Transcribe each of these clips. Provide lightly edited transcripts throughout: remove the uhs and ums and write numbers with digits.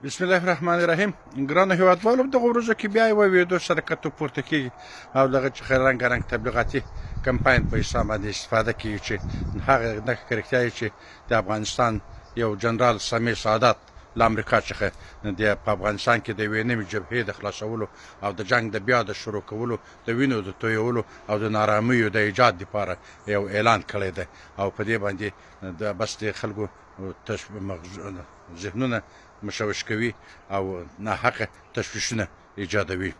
بسم الله الرحمن الرحیم. ګرانو هیوادوالو، دغه ورځو کې بیا یوه ویډیو سره کتو پورته کېږي او دغه چې رنګارنګ تبلیغاتي کمپاین په اسلام باندې استفاده کېږي چې هغه دغه کرکټیا چې د افغانستان یو جنرال سمیع سادات له امریکا څخه په افغانستان کې د یوې نوې جبهې د خلاصولو او د جنګ د بیا د شروع کولو د وینو د تویولو او د نارامیو د ایجاد لپاره یو اعلان کړی دی او په دې باندې بس د خلکو ذهنونه مشوش کوي او ناحقه تشویشونه ایجادوي.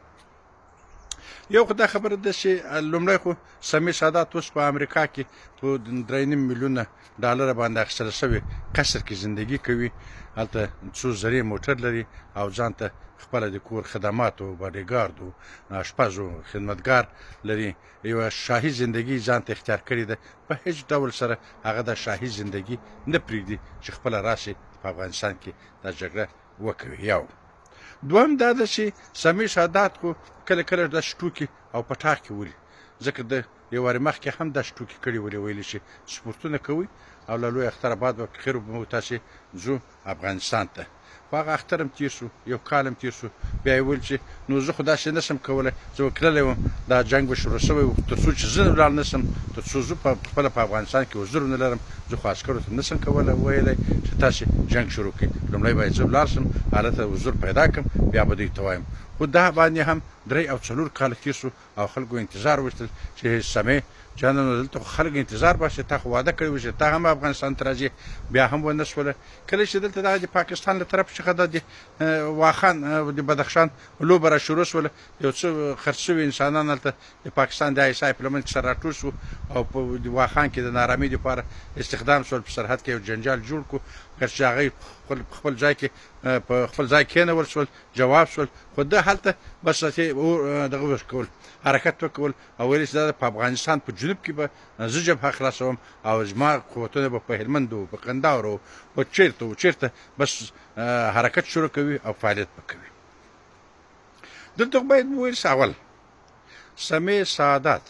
یو خو دا خبره ده چې لومړی خو سمیع سادات اوس په امریکا کې په 3.5 میلیونه ډالر باندې اخیستل شوي قصر کې زندگی کوي. هلته څو زرې موټر لري او ځان ته خپله د کور خدمات او باډیګارد او اشپز او خدمتګار لري. یوه شاهي زندگی ځان ته اختیار کړې ده. په هیڅ ډول سره هغه د شاهي زندگی نه پرېږدي چې خپله راشي په افغانستان کې دا جګړه وکوي. یو دوهم دا ده چې سمیع سادات خو کله کله داسې ټوکې او پټاکې ولي، ځکه د یو وارې مخکې هم داسې ټوکې کړي ولي، ویلي چې سپورتونه کوي او له لوی اختره بعد به خیر به تاسې ځو افغانستان ته. خو هغه اختر هم تېر شو، یو کال هم تېر شو، بیا یې ویل چې نو زه خو داسې نه شم کولی، زه به تللی وم دا جنګ به شروع شوی و، تر څو چې زه ولاړ نه شم، تر څو زه خپله په افغانستان کې حضور نه لرم، زه خو عسکرو ته نه شم کولی ویلی چې تاسې جنګ شروع کړئ. لومړی باید زه ولاړ شم، هلته حضور پیدا کړم، بیا به دوی ته وایم. خو دا باندې هم 3 او 4 کاله تېر شو او خلکو انتظار وشتل چې سمیع جانانو دلته خو خلک انتظار باسي، تا خو واده کړی و چې تا هم افغانستان ته راځې، بیا هم ونه شوله. کله چې دلته دغه د پاکستان له طرف څخه د واخان د بدخشان لوبه را شروع شوله، یو څه خرڅ شوي انسانان هلته د پاکستان د آی په لمن کې سره راټول شو او په واخان کې د نارامۍ دپاره استخدام شول. په سرحد کې یو جنجال جوړ کړو، که چې هغوی خپل ځای کې په خپل ځای کېنول شول، جواب شول. خو ده هلته بس دغه وکول، حرکت وکول او ویل چې دا په افغانستان په جنوب کې به زه جبهه خلاصوم او زما قوتونه به په هلمند و په قندهار و په چېرته بس حرکت شروع کوي او فعالیت به کوي. دلته باید وویل چې اول سمیع سادات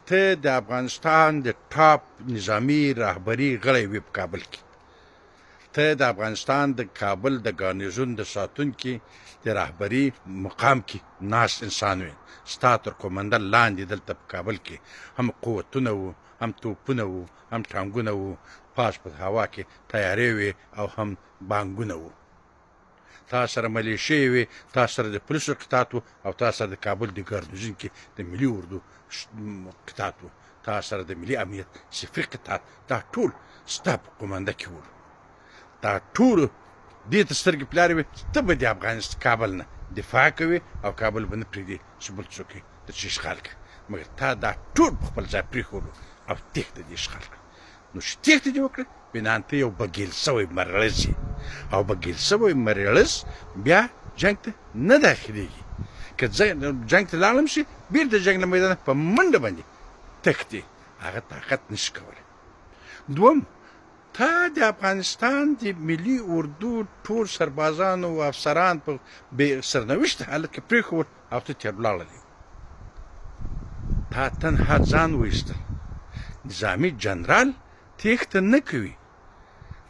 ته د افغانستان د ټاپ نظامي رهبري غړی وي په کابل کې، ته د افغانستان د کابل د ګارنیزون د ساتونکي د رهبري مقام کې ناست انسان وي. ستا تر قومندان لاندې دلته په کابل کې هم قوتونه وو، هم توپونه وو، هم ټانګونه وو، پاس په هوا کې تیارې وې او هم بانګونه وو. تا سره ملیشې وې، تا سره د پولیسو قطعات وو او تا سره د کابل د ګارنیزون کې د ملي اردو قطعات وو، تا سره د ملي امنیت صفري قطعات، دا ټول ستا په قومنده کې وو. دا ټولو دې ته سترګې پلارې وې، ته به د افغانستان کابل نه دفاع کوي او کابل به نه پرېږدي چې بل څوک یې درڅې اشغال کړي، مګر تا دا ټول په خپل ځای پرېښودو او تېښته دې اشغال کړه. نو چې تېښته دې وکړه، بنان ته یو بګیل سوی مرړز یې او بګیل سوی مرړز بیا جنګ ته نه داخلېږي. که جنګ ته لاړم شي، بېرته جنګ له میدانه په منډه باندې تښتي، هغه طاقت نشي کولی. دوم، تا د افغانستان د ملي اردو ټول سربازان او افسران په بې سرنوشت حالت کې پرېښول او ته تېر ولاړلې. تا تنها ځان وایستل. نظامي جنرال تېښته نه کوي،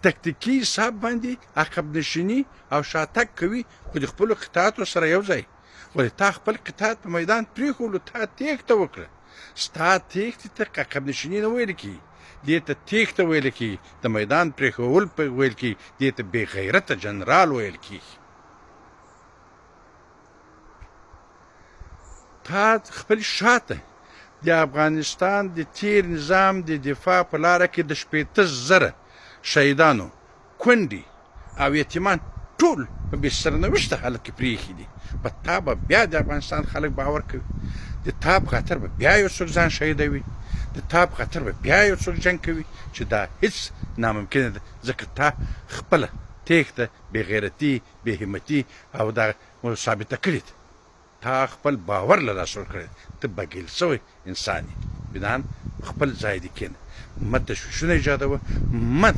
تکتیکي حساب باندې عقب نشیني او شاتګ کوي، خو د خپلو قطعاتو سره یو ځای. ولې تا خپل قطعات په میدان پرېښولو، تا تېښته وکړه. ستا تېښتې ته عقب نشیني نه ویل کېږي، دې ته تېښته ویل کېږي، د میدان پرېښول ویل کېږي، دې ته بې غیرته جنرال ویل کېږي. تا خپل شاته د افغانستان د تیر نظام د دفاع په لاره کې د 80,000 شهیدانو، کونډې او یتیمان ټول په بې سرنوشته حالت کې پرېښي دي. په تا به بیا د افغانستان خلک باور کوي، د تا په خاطر به بیا یو څوک ځان شهیدوي، د تا په خاطر به بیا یو څوک جنګ کوي، چې دا هیڅ ناممکنه ده، ځکه تا خپله تېښته بې غیرتي، بې همتي او دا ثابته کړې ده. تا خپل باور له لاسه ورکړی، ته بګیل سوی انسان یې. بنان خپل ځای دې کښېنه، مه تشویشونه ایجادوه، مه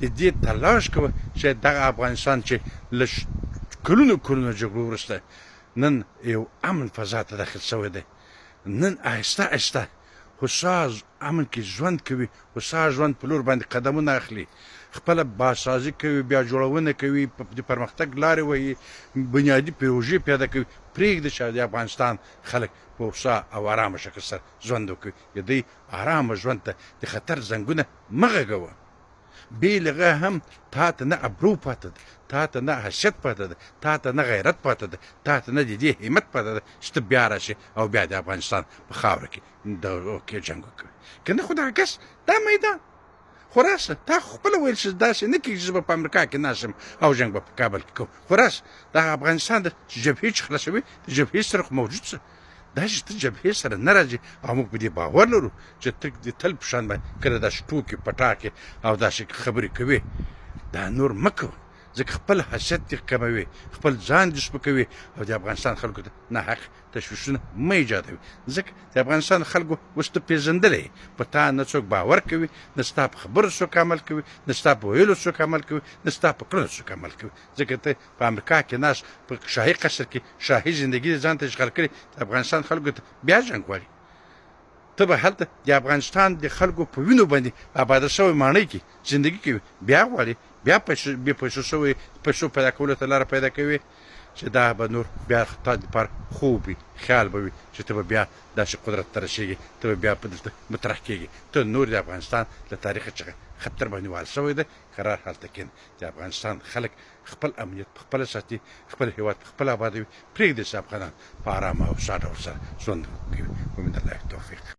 د دې تلاش کوه چې دغه افغانستان چې له کلونو جګړو وروسته نن یو امن فضا ته داخل سوی دی، نن آهسته آهسته هوسا امن کې ژوند کوي، هوسا ژوند په لور باندې قدمونه اخلي. خپله بازسازي کوي، بیا جوړونه کوي، د پرمختګ لارې وهي، بنیادي پروژې پیاده کوي. پرېږدي چې د افغانستان خلک په هوسا او ارامه شکل سره ژوند وکړي. د دوی ارامه ژوند ته د خطر زنګونه مه غږوه. بې له هغه هم تا ته نه ابرو پاته ده، تا ته نه حیثیت پاته ده، تا ته نه غیرت پاته ده، تا ته نه د دې همت پاته ده چې ته بیا راشې او بیا د افغانستان په خاوره کې جنګ وکړې. که نه خو دغه کس دا میدان خو راسه تا خو خپله ویل چې داسې نه کېږي چې زه به په امریکا کې ناست یم او جنګ به په کابل کې کوم. خو راسه دغه افغانستان د جبهې چې خلاصوي د جبهې سره خو موجود شه. دا چې ته جبهې سره نه راځې او موږ په دې باور لرو چې ته د تل په شان باندې کله داسې ټوکې پټاکې او داسې خبرې کوې، دا نور مه کوه. ځکه خپل حیثیت دې کموي، خپل ځان دې سپکوي او د افغانستان خلکو ته ناحق تشویشونه مه ایجادوي. ځکه د افغانستان خلکو اوس ته پېژندلی یې، په تا نه څوک باور کوي، نه ستا په خبرو څوک عمل کوي، نه ستا په ویلو څوک عمل کوي، نه ستا په کړنو څوک عمل کوي. ځکه ته په امریکا کې ناست په شاهي قصر کې شاهي زندګي دې ځان ته اشغال کړې، د افغانستان خلکو ته بیا جنګ غواړي. ته به هلته د افغانستان د خلکو په وینو باندې آباده شوی ماڼۍ کې زندګي کوي، بیا غواړي بیا بې پیسو شوی پیسو پیدا کولو ته لاره پیدا کوي چې دا به نور بیا تا دپاره خوب وي، خیال به وي چې ته به بیا داسې قدرت ته رسېږي، ته به بیا په دلته مطرح کېږي. ته نور د افغانستان له تاریخه څخه خطر باندې وال شوی دی. قرار هلته کښېنه. د افغانستان خلک خپل امنیت په خپله ساتي، خپل هېواد په خپله ابادوي. پرېږدي چې افغانان په ارامه او ساده ډول سره ژوند کوي. ومن الله توفیق.